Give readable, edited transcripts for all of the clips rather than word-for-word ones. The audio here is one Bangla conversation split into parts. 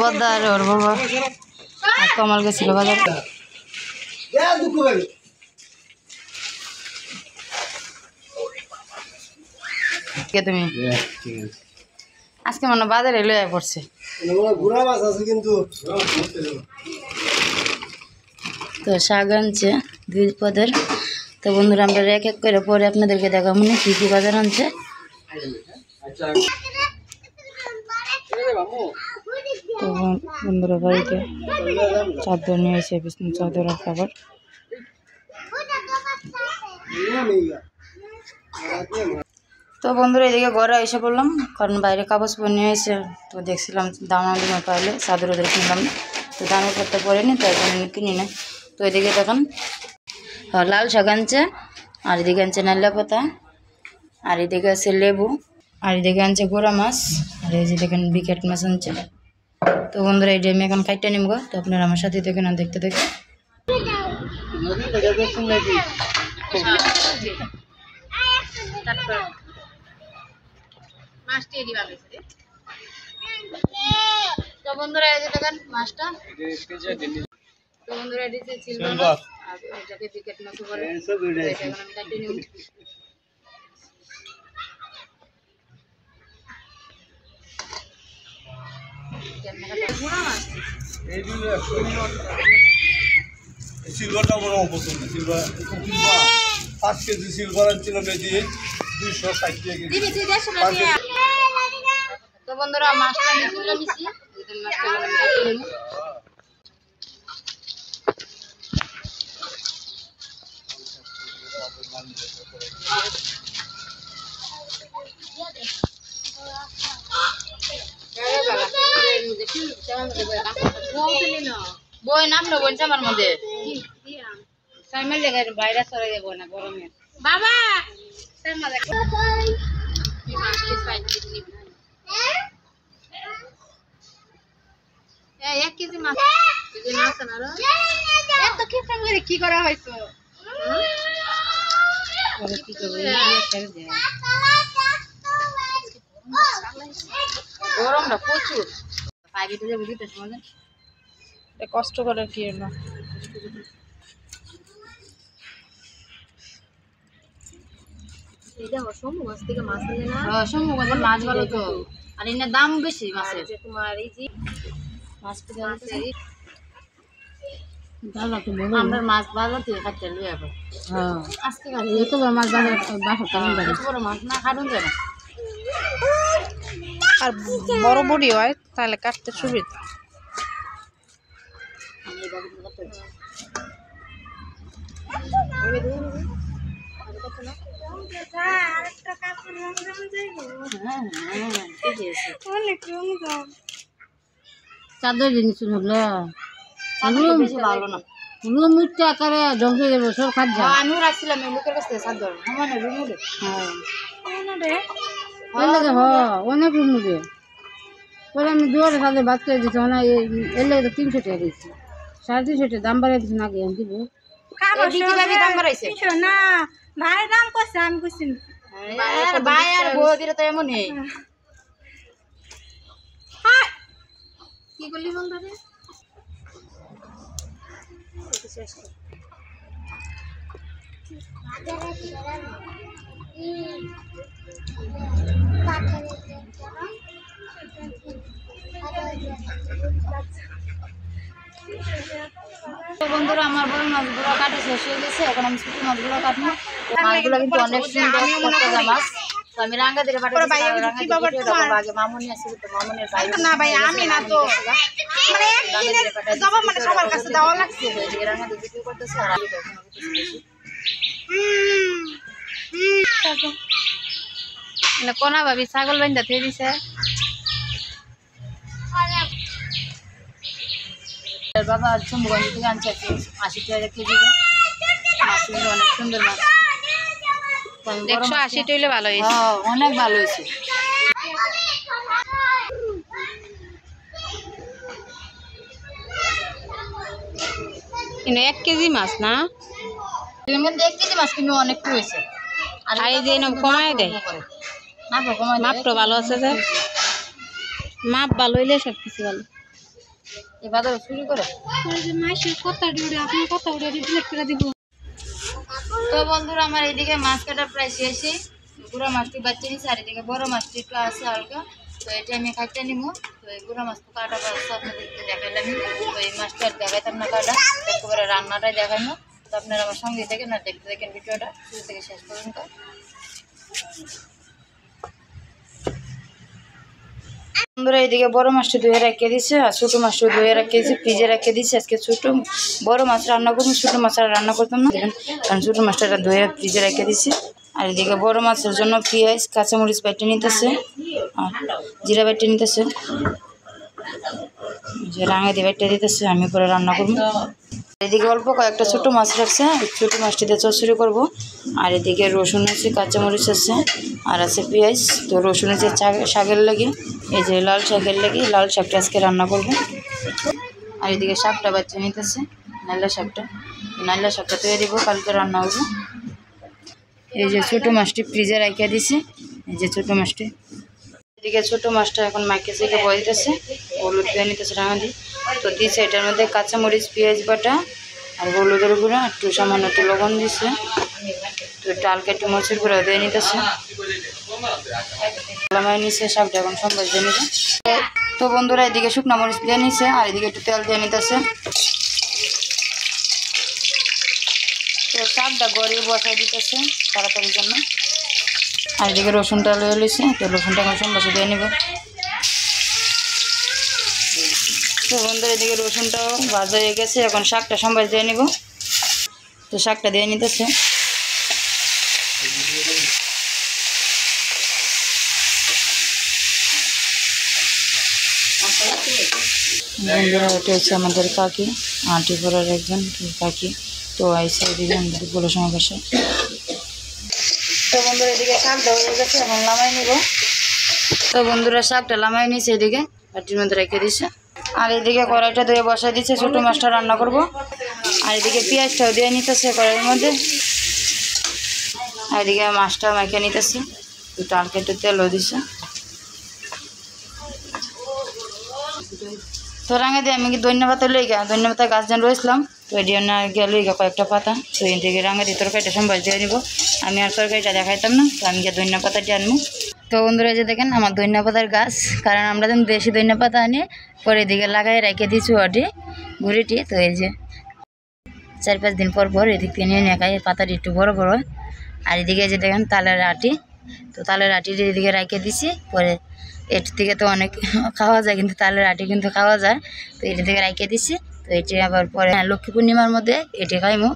বদার ওর বাবা কমাল গেছিল বাজার কে তুমি আজকে মনে বাজারে লয়ে পড়ছে তো শাক আনছে 2 পদের। তো বন্ধুরা আমরা এক এক করে পরে আপনাদেরকে দেখাবো না কি কি বাজার আনছে। তো বন্ধুরা বাড়িতে চাদর নিয়ে এসে বিষ্ণু চাদর আর খাবার। তো বন্ধুরা এদিকে ঘরে এসে বললাম কারণ বাইরে কাগজ পর নিয়ে এসে তো দেখছিলাম দাম পাইলে চাদর ওদের কিনলাম না। তো দামের পরটা পরেনি তাই জন্য কিনি না। তো এদিকে দেখেন লাল শাক আনছে আর এদিকে আনছে নাল্লা পাতা আর এদিকে আছে লেবু আর এদিকে আনছে গোড়া মাছ আর এই যে দেখেন বিকেট মাছ আনছে। তো বন্ধুরা এই যে আমি এখন খাইটা নিব। তো আপনারা আমার সাথে দেখেন আর দেখতে দেখে তো বন্ধুরা এই যে দেখেন মাছটা। তো বন্ধুরা এদিকে সিলভার মাছ আর এটাকে বিকেট মাছ বলে। এটা এখন আমি কাটে নিব। সিলভারটা বড় পছন্দ সিলভার 5 কেজি সিলভার আনছিল মেজি 260 টাকা কেজি। তো বন্ধুরা মাছটা নিছি মাছটা কেটে নিব। বই নামলো বলছে আমার মধ্যে সাইমাল জায়গায় বাইরে সরে যাবো না গরমে বাবা এক কেজি মাছ কি করা হয়েছে গরমটা প্রচুর কষ্ট করে কি না মাছ ভালো তো আর এর দাম বেশি মাছের তোমার এই যে মাছ আমরা মাছ বাজার থেকে খাইতে লই আবার আজকে তো মাছ বাজার মাছ না খাটুন যায় না আর বড় বড়ি হয় তাহলে কাটতে সুবিধা। চাদর জিনিস হলে ভালো না মুখটা আকারে ধ্বংস হয়ে যাবে সব খাদ্য আমিও রাখছিলাম লোকের কাছে চাদর অনেক রুমে পরে আমি দুয়ারে সাথে বাদ করে দিচ্ছি মানে এর লাগে 300 টাকা দিচ্ছি 350 টাকা দাম বাড়াই দিচ্ছি নাকি আমি দিব দাম বাড়াইছে না ভাই দাম কইছে আমি কইছি ভাই আর বউদিরা তো এমন হে কি করলি বল দাদা বন্ধুরা আমার বড় মাছগুলো কাটা শেষ হয়ে গেছে এখন আমি ছোট মাছগুলো কাটবো। মাছগুলো কিন্তু অনেক সুন্দর মাছ তো আমি রাঙ্গা দিয়ে আগে মামুনি আছে তো মামুনের না ভাই আমি না তো মানে সবার কাছে দেওয়া লাগছে রাঙ্গা দিয়ে বিক্রি করতেছে আর আমি না কোনা ভাবি ছাগল বান্ধা থই দিছে বাবা চম্বগঞ্জ থেকে আনছে 80 টাকা কেজি মাছগুলো অনেক সুন্দর মাছ 180 টাইলে ভালো হয়েছে অনেক ভালো হয়েছে। কিন্তু 1 কেজি মাছ না 1 কেজি মাছ কিন্তু অনেক হয়েছে আর এই যে কমায় দেয় মাপটা ভালো আছে যে, মাপ ভালো হইলে সব কিছু ভালো। এবার শুরু করে তো বন্ধুরা আমার এইদিকে মাছ কাটা প্রায় শেষই, গুঁড়া মাছটি বাচ্চা নিচ্ছে আর এদিকে বড় মাছটি একটু আছে হালকা, তো এটা আমি কাটতে নিব। তো এই গুঁড়া মাছ তো কাটা আছে আপনাদেরকে দেখাইলাম, তো এই মাছটা আর দেখাইতাম না কাটা, একেবারে রান্নাটাই দেখাইনো। তো আপনারা আমার সঙ্গে দেখেন আর দেখতে দেখেন ভিডিওটা শুরু থেকে শেষ পর্যন্ত। বন্ধুরা এইদিকে বড় মাছটা ধুয়ে রেখে দিচ্ছে আর ছোটো মাছটা ধুয়ে রেখে দিচ্ছে, ফ্রিজে রেখে দিচ্ছে। আজকে ছোটো বড় মাছ রান্না করতাম, ছোটো মাছ আর রান্না করতাম না, দেখেন কারণ ছোটো মাছটা ধুয়ে ফ্রিজে রেখে দিচ্ছি। আর এদিকে বড় মাছের জন্য পেঁয়াজ কাঁচামরিচ বেটে নিতেছে আর জিরা বেটে নিতেছে, যে রাঙা দিয়ে বেটে দিতেছে, আমি পরে রান্না করবো। এদিকে অল্প কয়েকটা ছোটো মাছ রাখছে, ছোটো মাছটিতে চচ্চড়ি করবো। আর এদিকে রসুন আছে, কাঁচামরিচ আছে আর আছে পেঁয়াজ। তো রসুন আছে শাকের লাগে, এই যে লাল শাকের লাগে, লাল শাকটা আজকে রান্না করবো। আর এদিকে শাকটা বাচ্চা নিতেছে, নাইলা শাকটা তৈরি দিব, কালকে রান্না হবো। এই যে ছোটো মাছটি ফ্রিজে রেখে দিছি, এই যে ছোটো মাছটি। এদিকে ছোটো মাছটা এখন মাইকে থেকে বয়ে দিতেছে, হলুদ দিয়ে নিতেছে রাঙা দিয়ে। তো দিচ্ছে এটার মধ্যে কাঁচামরিচ পেঁয়াজ বাটা আর হলুদের গুঁড়া, একটু সামান্য একটু লবণ দিচ্ছে, তো একটু হালকা একটু মরিচের গুঁড়া দিয়ে নিতেছে, লামাই নিচ্ছে। শাকটা এখন সম্বাস দিয়ে নিতে। তো বন্ধুরা এদিকে শুকনো মরিচ দিয়ে নিচ্ছে আর এদিকে একটু তেল দিয়ে নিতেছে। তো শাকটা গড়িয়ে বসাই দিতেছে তাড়াতাড়ির জন্য। আর এদিকে রসুনটা লয়ে লইছে, তো রসুনটা এখন সম্বাসে দিয়ে নিব। তো বন্ধুরা এদিকে রসুনটাও ভাজা হয়ে গেছে, এখন শাকটা সম্বাস দিয়ে নিব। তো শাকটা দিয়ে নিতেছে। বন্ধুরা এটা হচ্ছে আমাদের কাকি, আঁটি পড়ার একজন কাকি। তো আইসা এদিকে আমাদের বলে সময় বসে। তো বন্ধুরা এদিকে শাকটা হয়ে গেছে, এখন লামাই নিব। তো বন্ধুরা শাকটা লামাই নিচ্ছে, এদিকে বাটির মধ্যে রেখে দিচ্ছে। আর এদিকে কড়াইটা ধুয়ে বসাই দিচ্ছে, ছোটো মাছটা রান্না করব। আর এদিকে পেঁয়াজটাও দিয়ে নিতেছে কড়াইয়ের মধ্যে। আর এদিকে মাছটা মাখিয়ে নিতেছে, একটু হালকা একটু তেলও দিচ্ছে। তো রাঙা দিয়ে আমি কি ধন্যপাতা লইগা, ধন্যপাতা গাছ যেন রয়েছিলাম, তো এটি না গিয়ে লইগা কয়েকটা পাতা। তো এদিকে রাঙা দিয়ে তরকারিটা সম্বাস দিয়ে নিব। আমি আর তরকারিটা দেখাইতাম না, তো আমি গিয়ে ধন্যপাতা দিয়ে আনবো। তো বন্ধুরা যে দেখেন আমার ধন্যপাতার গাছ, কারণ আমরা যেন দেশি ধন্যপাতা আনি পরে এদিকে লাগাই রেখে দিচ্ছি ওটি ঘুরিটি। তো এই যে 4-5 দিন পর পর এদিক থেকে নিয়ে খাই, পাতাটি একটু বড় বড়। আর এদিকে যে দেখেন তালের আটি, তো তালের আটি এদিকে রেখে দিছি। পরে এর থেকে তো অনেক খাওয়া যায়, কিন্তু তালের আটি কিন্তু খাওয়া যায়, তো এটি থেকে রেখে দিছি। তো এটি আবার পরে লক্ষ্মী পূর্ণিমার মধ্যে এটি খাইমো।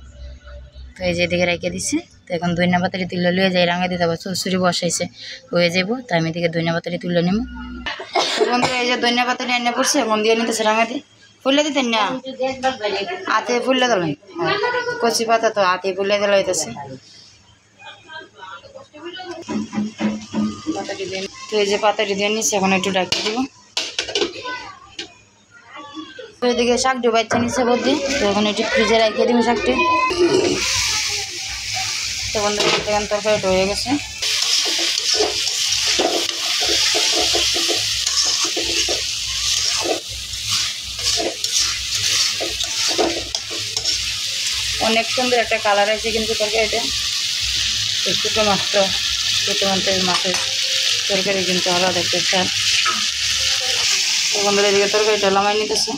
তো এই যে এদিকে রেখে দিছি। তো এখন ধন্যপাতাটি তুলে লিয়ে যাই, রাঙা দিতে আবার চচ্চড়ি বসাইছে হয়ে যাবো, তো আমি এদিকে ধন্যপাতাটি তুলে নিব। তো বন্ধুরা এই যে ধন্যপাতাটি এনে পড়ছে, এখন দিয়ে নিতেছে রাঙা দিয়ে। ফুলে দিতেন না, হাতে ফুললে দিল, কচি পাতা তো হাতে ফুলে দিল হইতেছে। তো এই যে পাতাটি দিয়ে নিচ্ছে, এখন একটু ডাকিয়ে দিব। তো এদিকে শাকটি বাচ্চা নিচ্ছে বলতে, তো এখন এটি ফ্রিজে রেখে দিব শাকটি। তো বন্ধুরা দেখেন তরকারিটা হয়ে গেছে। অনেক সুন্দর একটা কালার আছে কিন্তু তরকারিটা। ছোটো মাছের তরকারি কিন্তু আলাদা একটা স্বাদ। তো বন্ধুরা এদিকে তরকারিটা লামাই নিতেছে।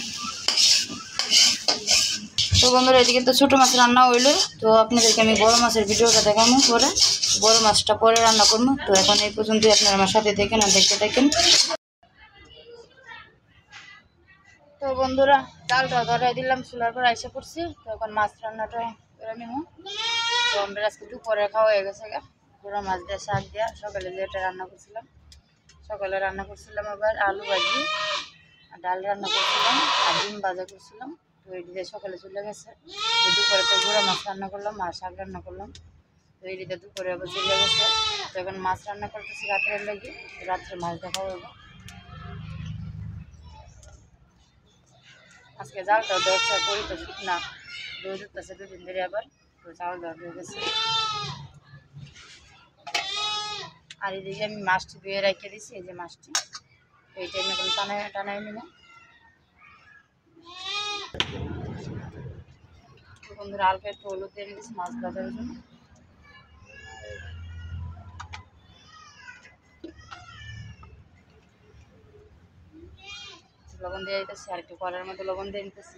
তো বন্ধুরা এদিকে তো ছোটো মাছ রান্না হইলো, তো আপনাদেরকে আমি বড় মাছের ভিডিওটা দেখাবো পরে, বড় মাছটা পরে রান্না করবো। তো এখন এই পর্যন্তই, আপনারা আমার সাথে দেখেন আর দেখতে থাকেন। তো বন্ধুরা ডালটা ধরাই দিলাম, চুলার পর আইসা পড়ছি। তো এখন মাছ রান্নাটা করে নিব। তো আমরা আজকে দুপুরে খাওয়া হয়ে গেছে গা, পুরো মাছ দিয়ে শাক দিয়া। সকালে যেটা রান্না করছিলাম, আবার আলু ভাজি আর ডাল রান্না করছিলাম আর ডিম ভাজা করছিলাম। তো এই দিয়ে সকালে চলে গেছে। তো দুপুরে তো গুঁড়া মাছ রান্না করলাম আর শাক রান্না করলাম। তো এই দিকে দুপুরে আবার চলে গেছে। তো এখন মাছ রান্না করতেছি রাত্রের লাগে, রাত্রে মাছ দেখা হবে। আজকে জালটাও দরকার করি, তো শুকনা রোদ উঠতেছে 2 দিন ধরে, আবার তো চাউল দেওয়া হয়ে গেছে। আর এদিকে আমি মাছটি ধুয়ে রেখে দিছি, এই যে মাছটি এই টাইমে টানায় টানায় নিব। বন্ধুরা হালকা একটু হলুদ দিয়ে দিয়েছি মাছ ভাজার জন্য। লবণ দিয়ে দিতেছি, আর একটু কড়াইয়ের মধ্যে লবণ দিয়ে নিতেছি।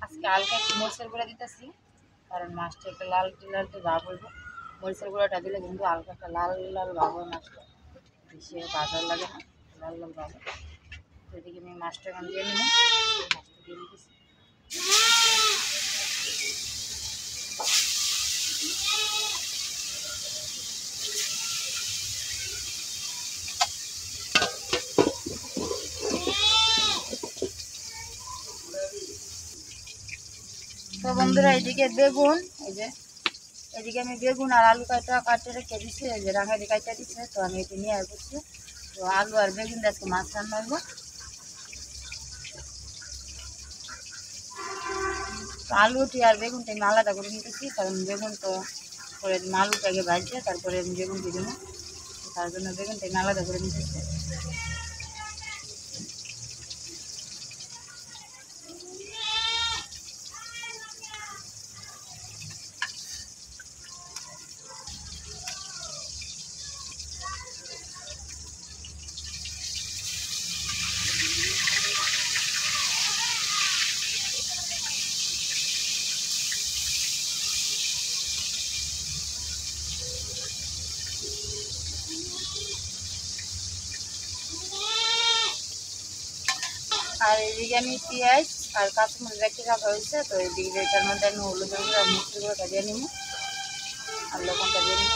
আজকে হালকা একটু মরিচের গুঁড়া দিতেছি, কারণ মাছটা একটা লাল লালটে ভাব হইব। মরিচের গুঁড়াটা দিলে কিন্তু হালকা একটা লাল লাল ভাব হয়, মাছটা বেশি ভাজার লাগে না, লাল লাল ভাব। এদিকে আমি মাছটা এখন দিয়ে নেব, মাছটা দিয়ে দিতেছি। তো বন্ধুরা এদিকে বেগুন, এই যে এদিকে আমি বেগুন আর আলু কাটতে রেখে দিচ্ছি, এই যে রাঙালি কাটতে দিচ্ছে, তো আমি এটি নিয়ে আসছি। তো আলু আর বেগুন দিয়ে আজকে মাছ রান্না হইব। তো আলুটি আর বেগুনটা আমি আলাদা করে নিতেছি, কারণ বেগুন তো করে আলুটা আগে ভাজছে, তারপরে আমি বেগুনটি দেবো, তার জন্য বেগুনটা আমি আলাদা করে নিতেছি। আর এদিকে আমি পেঁয়াজ আর কাঁচামরিচ রেখে রাখা হয়েছে, তো এদিকে এটার মধ্যে আমি হলুদের গুঁড়ো আর মিষ্টি গুঁড়োটা দিয়ে নিব, আর লবণটা দিয়ে নিব।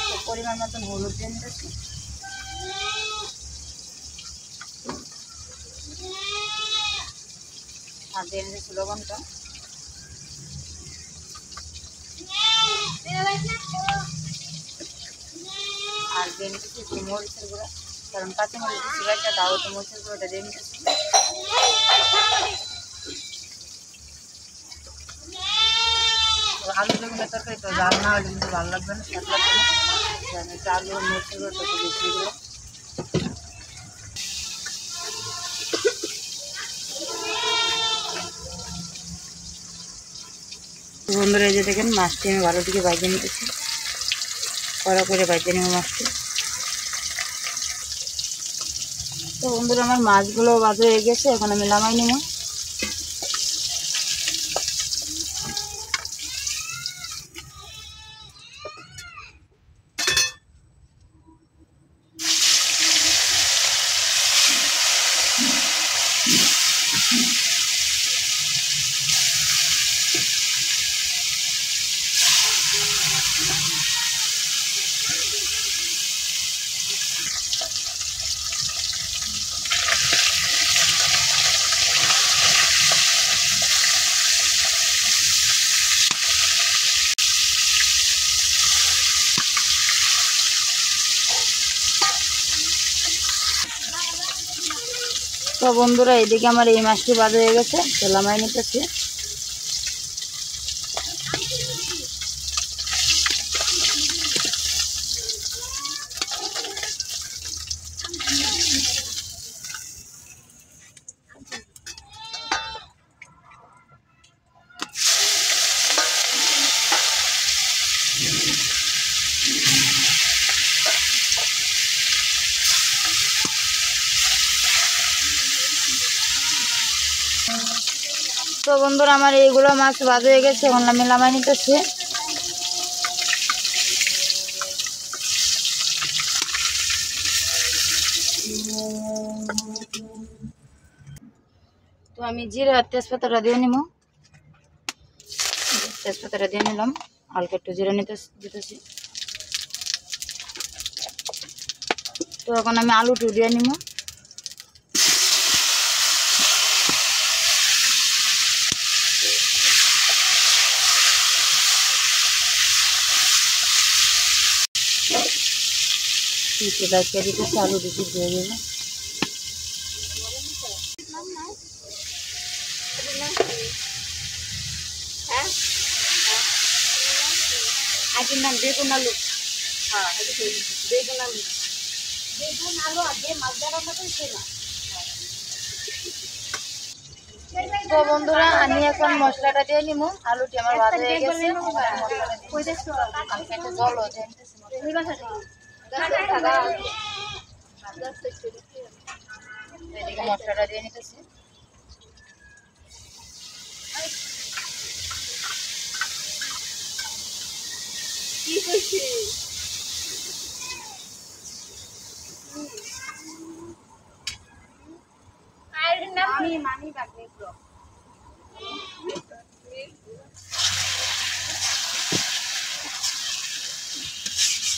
তো পরিমাণ মতন হলুদ দিয়ে নিতেছি, আর দিয়ে নিতেছি লবণটা। আর দিয়ে নিতেছি একটু মরিচের গুঁড়া, কারণ কাঁচামরিচ দিচ্ছি একটা, তাও তো মরিচের গুঁড়োটা দিয়ে নিতেছি। আলু বেগুনের তরকারি তো জাল না হলে কিন্তু ভালো লাগবে না, স্বাদ লাগবে না, একটু আলু মরিচের গুঁড়োটা একটু বেশি দিলাম। বন্ধুরা এই যে দেখেন মাছটি আমি ভালো দিকে ভাজে নিতেছি, কড়া করে ভাজে নেব মাছটি। তো বন্ধুরা আমার মাছগুলো ভাজা হয়ে গেছে, এখন আমি নামাই নেব। তো বন্ধুরা এদিকে আমার এই মাছটি ভাজা হয়ে গেছে, তো নামাই নিতেছি। তো বন্ধুরা আমার এইগুলো মাছ ভাজা হয়ে গেছে, এখন আমি নামাই নিতেছি। তো আমি জিরা আর তেজপাতাটা দিয়ে নিব, তেজপাতাটা দিয়ে নিলাম, হালকা একটু জিরা দিতেছি। তো এখন আমি আলুটা দিয়ে নিব। সেটা দিতেছে, আলু দিতে দিয়ে দেবে। আজকের নাম বেগুন আলু। হ্যাঁ বেগুন আলু, বেগুন আলু আর যে মাছ দেওয়ার মতো সে না। তো বন্ধুরা আমি এখন মশলাটা দিয়ে নিব। আলুটি আমার ভাজা হয়ে গেছে, জল হচ্ছে এদিকে মশলাটা দিয়ে নিতেছি।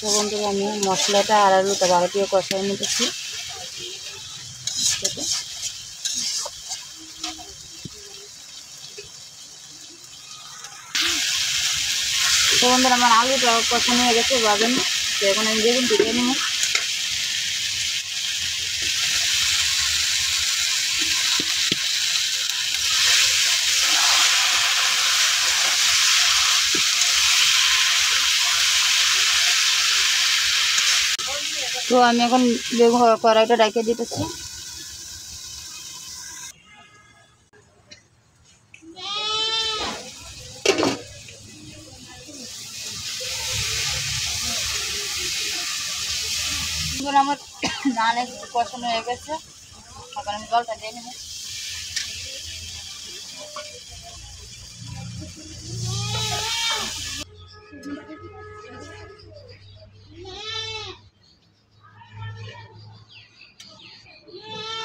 তো বন্ধুরা আমি মশলাটা আর আলুটা ভালো দিয়ে কষাই নিতেছি। তো বন্ধুরা আমার আলুটা কষানো হয়ে গেছে ভাবেন, তো এখন আমি বেগুন দিয়ে নেব। তো আমি এখন বেগুন কড়াইটা রেখে দিতেছি। আমার ধান একটু কষানো হয়ে গেছে, এখন আমি জলটা দিয়ে নেব।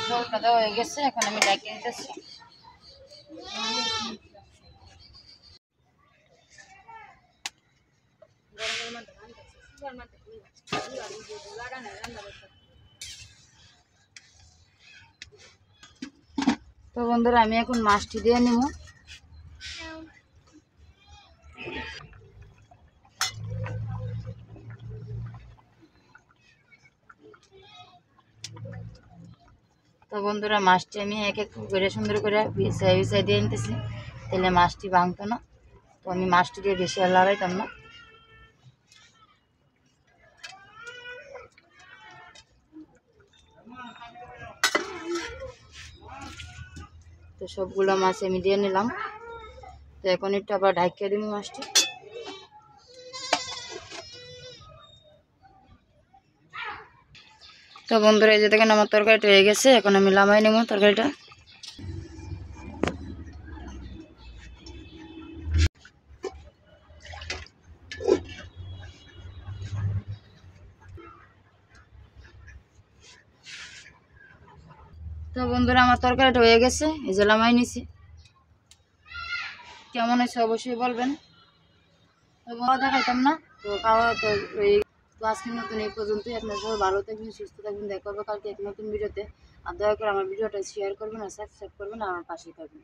জলটা দেওয়া হয়ে গেছে, এখন আমি ঢেকে দিতেছি। তো বন্ধুরা আমি এখন মাছটি দিয়ে নেব। তো বন্ধুরা মাছটি আমি এক এক করে সুন্দর করে বিছাই বিছাই দিয়ে নিতেছি, তাহলে মাছটি ভাঙতো না। তো আমি মাছটি দিয়ে বেশি আর লড়াইতাম না। তো সবগুলো মাছ আমি দিয়ে নিলাম। তো এখন একটু আবার ঢাকিয়ে দিব মাছটি। তো বন্ধুরা এই যে দেখেন আমার তরকারিটা হয়ে গেছে, এখন আমি নামাই নেব তরকারিটা। তো বন্ধুরা আমার তরকারিটা হয়ে গেছে, এই যে নামাই নিছি। কেমন হয়েছে অবশ্যই বলবেন। তো খাওয়া দেখাইতাম না, তো খাওয়া তো এই তো আজকের মতন এই পর্যন্তই। আপনারা সবাই ভালো থাকবেন, সুস্থ থাকবেন। দেখা হবে কালকে এক নতুন ভিডিওতে। আর দয়া করে আমার ভিডিওটা শেয়ার করবেন আর সাবস্ক্রাইব করবেন আর আমার পাশেই থাকবেন।